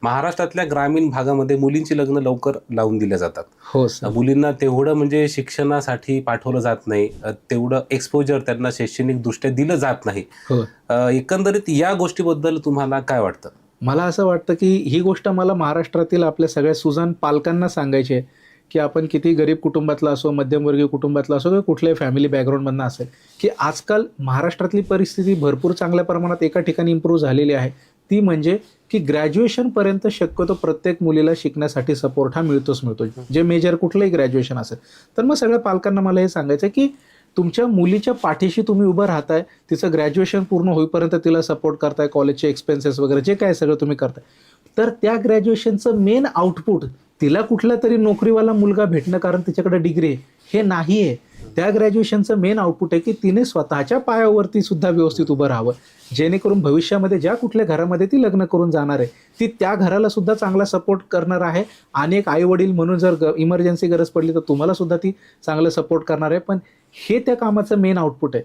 महाराष्ट्रातल्या ग्रामीण भागामध्ये मुलींची लग्न लवकर लावून दिल्या जातात. हो सर. मुलींना तेवढं म्हणजे शिक्षणासाठी पाठवलं जात नाही, तेवढं एक्सपोजर त्यांना शैक्षणिक दृष्ट्या दिलं जात नाही. हो. एकंदरीत या गोष्टीबद्दल तुम्हाला काय वाटतं? मला असं वाटतं की ही गोष्ट मला महाराष्ट्रातील आपल्या सगळ्या सुजाण पालकांना सांगायची आहे की आपण किती गरीब कुटुंबातला असो, मध्यमवर्गीय कुटुंबातला असो किंवा कुठल्याही फॅमिली बॅकग्राऊंडमधनं असेल, की आजकाल महाराष्ट्रातली परिस्थिती भरपूर चांगल्या प्रमाणात एका ठिकाणी इम्प्रूव्ह झालेली आहे. ती म्हणजे की ग्रॅज्युएशनपर्यंत शक्यतो प्रत्येक मुलीला शिकण्यासाठी सपोर्ट हा मिळतोच मिळतो, जे मेजर कुठलंही ग्रॅज्युएशन असेल. तर मग सगळ्या पालकांना मला हे सांगायचं की तुमच्या मुलीच्या पाठीशी तुम्ही उभं राहताय, तिचं ग्रॅज्युएशन पूर्ण होईपर्यंत तिला सपोर्ट करताय, कॉलेजचे एक्सपेन्सेस वगैरे जे काय सगळं तुम्ही करताय, तर त्या ग्रॅज्युएशनचं मेन आउटपुट तिला कुठला तरी नोकरीवाला मुलगा भेटणं कारण तिच्याकडे डिग्री आहे हे नाही आहे. त्या ग्रॅज्युएशनचं मेन आउटपुट आहे की तिने स्वतःच्या पायावरती सुद्धा व्यवस्थित उभं राहावं, जेणेकरून भविष्यामध्ये ज्या कुठल्या घरामध्ये ती लग्न करून जाणार आहे ती त्या घराला सुद्धा चांगला सपोर्ट करणार आहे. आणि एक आई वडील म्हणून जर इमर्जन्सी गरज पडली तर तुम्हाला सुद्धा ती चांगलं सपोर्ट करणार आहे. पण हे त्या कामाचं मेन आउटपुट आहे.